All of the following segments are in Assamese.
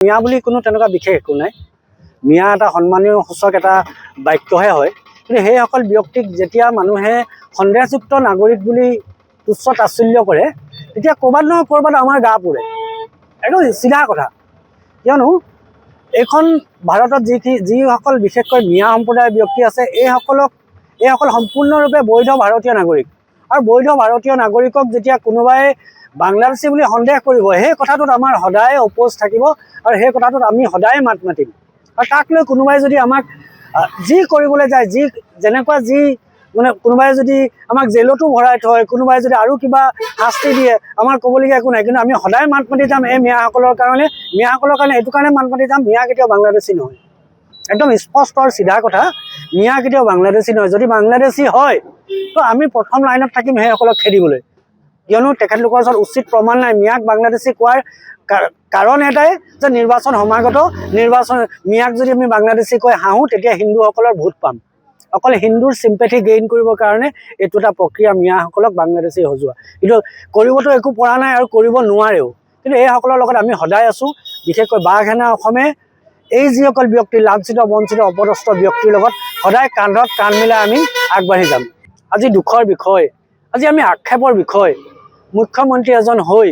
মিয়া বুলি কোনো তেনেকুৱা বিশেষ একো নাই। মিয়া এটা সন্মানীয় সূচক এটা বাক্যহে হয়। কিন্তু সেইসকল ব্যক্তিক যেতিয়া মানুহে সন্দেহযুক্ত নাগৰিক বুলি তুচ্ছ তাচ্ছিল্য কৰে, তেতিয়া ক'ৰবাত নহয় ক'ৰবাত আমাৰ গা পুৰে। একদম চিধা কথা। কিয়নো এইখন ভাৰতত যিসকল বিশেষকৈ মিয়া সম্প্ৰদায়ৰ ব্যক্তি আছে, এইসকল সম্পূৰ্ণৰূপে বৈধ ভাৰতীয় নাগৰিক। আৰু বৈধ ভাৰতীয় নাগৰিকক যেতিয়া কোনোবাই বাংলাদেশী বুলি সন্দেহ কৰিব, সেই কথাটোত আমাৰ সদায় অপ'জ থাকিব আৰু সেই কথাটোত আমি সদায় মাত মাতিম। আৰু তাক লৈ কোনোবাই যদি আমাক যি কৰিবলৈ যায়, কোনোবাই যদি আমাক জেলতো ভৰাই থয়, কোনোবাই যদি আৰু কিবা শাস্তি দিয়ে, আমাৰ ক'বলগীয়া একো নাই। কিন্তু আমি সদায় মাত মাতি যাম এই মিয়াসকলৰ কাৰণে। এইটো কাৰণে মাত মাতি যাম, মিয়া কেতিয়াও বাংলাদেশী নহয়। একদম স্পষ্ট আৰু চিধা কথা, মিয়া কেতিয়াও বাংলাদেশী নহয়। যদি বাংলাদেশী হয় তো আমি প্ৰথম লাইনত থাকিম সেইসকলক খেদিবলৈ। কিয়নো তেখেতলোকৰ ওচৰত উচিত প্ৰমাণ নাই। মিয়াক বাংলাদেশী কোৱাৰ কাৰণ এটাই যে নিৰ্বাচন সমাগত, মিয়াক যদি আমি বাংলাদেশী কৈ হাঁহোঁ, তেতিয়া হিন্দুসকলৰ ভোট পাম। অকল হিন্দুৰ চিম্পেথি গেইন কৰিবৰ কাৰণে এইটো এটা প্ৰক্ৰিয়া, মিয়াসকলক বাংলাদেশী সজোৱা। কিন্তু কৰিবতো একো পৰা নাই আৰু কৰিব নোৱাৰেও। কিন্তু এইসকলৰ লগত আমি সদায় আছোঁ। বিশেষকৈ বাঘসেনা অসমে এই যিসকল ব্যক্তি লাঞ্ছিত বঞ্চিত অপদস্থ ব্যক্তিৰ লগত সদায় কান্ধত কান্ধ মিলাই আমি আগবাঢ়ি যাম। আজি দুখৰ বিষয়, আজি আমি আক্ষেপৰ বিষয়, মুখ্যমন্ত্ৰী এজন হৈ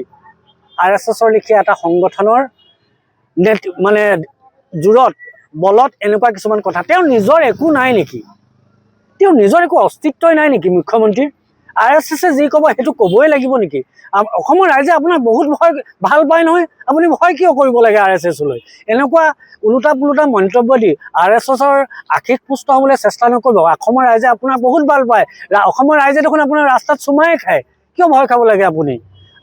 RSSৰ লেখীয়া এটা সংগঠনৰ জোৰত বলত এনেকুৱা কিছুমান কথা। তেওঁৰ নিজৰ একো নাই নেকি? তেওঁৰ নিজৰ একো অস্তিত্বই নাই নেকি মুখ্যমন্ত্ৰীৰ? RSSে যি ক'ব সেইটো ক'বই লাগিব নেকি? অসমৰ ৰাইজে আপোনাক বহুত ভাল পায় নহয়, আপুনি ভয় কিয় কৰিব লাগে RSSলৈ? এনেকুৱা ওলোটা পোলোটা মন্তব্য দি RSSৰ আশীষ পুষ্ট হ'বলৈ চেষ্টা নকৰিব। অসমৰ ৰাইজে আপোনাক বহুত ভাল পায়। অসমৰ ৰাইজে দেখোন আপোনাৰ ৰাস্তাত চুমাই খায়, কিয় ভয় খাব লাগে আপুনি?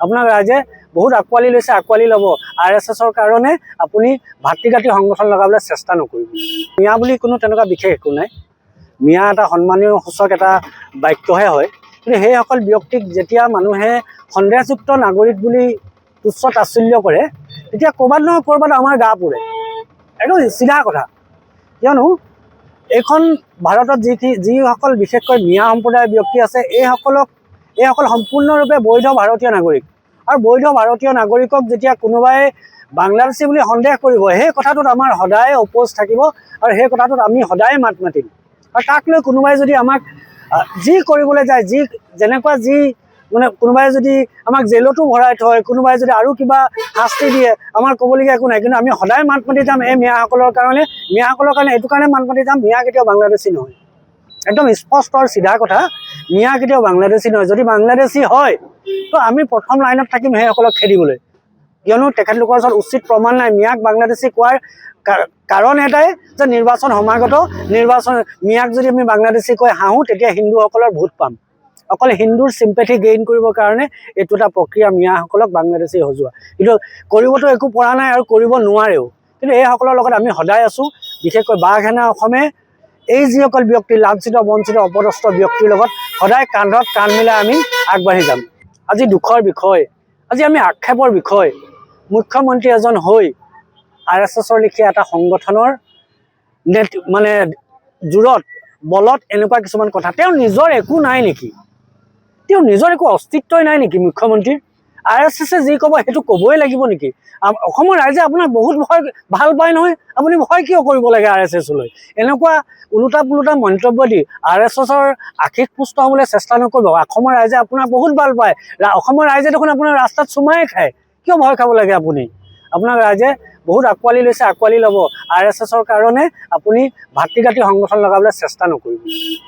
আপোনাক ৰাইজে বহুত আঁকোৱালি লৈছে, আঁকোৱালি ল'ব। RSSৰ কাৰণে আপুনি ভাতৃঘাতী সংগঠন লগাবলৈ চেষ্টা নকৰিব। মিয়া বুলি কোনো তেনেকুৱা বিশেষ একো নাই। মিয়া এটা সন্মানীয় সূচক এটা বাক্যহে হয়। কিন্তু সেইসকল ব্যক্তিক যেতিয়া মানুহে সন্দেহযুক্ত নাগৰিক বুলি তুচ্ছ তাচ্ছিল্য কৰে, তেতিয়া ক'ৰবাত নহয় ক'ৰবাত আমাৰ গা পুৰে। একদম চিধা কথা। কিয়নো এইখন ভাৰতত যিসকল বিশেষকৈ মিয়া সম্প্ৰদায়ৰ ব্যক্তি আছে, এইসকল সম্পূৰ্ণৰূপে বৈধ ভাৰতীয় নাগৰিক। আৰু বৈধ ভাৰতীয় নাগৰিকক যেতিয়া কোনোবাই বাংলাদেশী বুলি সন্দেহ কৰিব, সেই কথাটোত আমাৰ সদায় অপ'জ থাকিব আৰু সেই কথাটোত আমি সদায় মাত মাতিম। আৰু তাক লৈ কোনোবাই যদি আমাক যি কৰিবলৈ যায়, কোনোবাই যদি আমাক জেলতো ভৰাই থয়, কোনোবাই যদি আৰু কিবা শাস্তি দিয়ে, আমাৰ ক'বলগীয়া একো নাই। কিন্তু আমি সদায় মাত মাতি যাম এই মিয়াসকলৰ কাৰণে। এইটো কাৰণে মাত মাতি যাম, মিয়া কেতিয়াও বাংলাদেশী নহয়। একদম স্পষ্ট আৰু চিধা কথা, মিয়া কেতিয়াও বাংলাদেশী নহয়। যদি বাংলাদেশী হয় তো আমি প্ৰথম লাইনত থাকিম সেইসকলক খেদিবলৈ। কিয়নো তেখেতলোকৰ ওচৰত উচিত প্ৰমাণ নাই। মিয়াক বাংলাদেশী কোৱাৰ কাৰণ এটাই যে নিৰ্বাচন সমাগত, মিয়াক যদি আমি বাংলাদেশী কৈ হাঁহোঁ, তেতিয়া হিন্দুসকলৰ ভোট পাম। অকল হিন্দুৰ চিম্পেথি গেইন কৰিবৰ কাৰণে এইটো এটা প্ৰক্ৰিয়া, মিয়াসকলক বাংলাদেশী সজোৱা। কিন্তু কৰিবতো একো পৰা নাই আৰু কৰিব নোৱাৰেও। কিন্তু এইসকলৰ লগত আমি সদায় আছোঁ। বিশেষকৈ বাঘসেনা অসমে এই যিসকল ব্যক্তি লাঞ্ছিত বঞ্চিত অপদস্থ ব্যক্তিৰ লগত সদায় কান্ধত কান্ধ মিলাই আমি আগবাঢ়ি যাম। আজি দুখৰ বিষয়, আজি আমি আক্ষেপৰ বিষয়, মুখ্যমন্ত্ৰী এজন হৈ RSSৰ লেখীয়া এটা সংগঠনৰ জোৰত বলত এনেকুৱা কিছুমান কথা। তেওঁৰ নিজৰ একো নাই নেকি? তেওঁৰ নিজৰ একো অস্তিত্বই নাই নেকি মুখ্যমন্ত্ৰীৰ? RSSে যি ক'ব সেইটো ক'বই লাগিব নেকি? অসমৰ ৰাইজে আপোনাক বহুত ভাল পায় নহয়, আপুনি ভয় কিয় কৰিব লাগে RSSলৈ? এনেকুৱা ওলোটা পোলোটা মন্তব্য দি RSSৰ আশীষ পুষ্ট হ'বলৈ চেষ্টা নকৰিব। অসমৰ ৰাইজে আপোনাক বহুত ভাল পায়। অসমৰ ৰাইজে দেখোন আপোনাৰ ৰাস্তাত চুমাই খায়, কিয় ভয় খাব লাগে আপুনি? আপোনাক ৰাইজে বহুত আঁকোৱালি লৈছে, আঁকোৱালি ল'ব। RSSৰ কাৰণে আপুনি ভাতৃঘাতী সংগঠন লগাবলৈ চেষ্টা নকৰিব।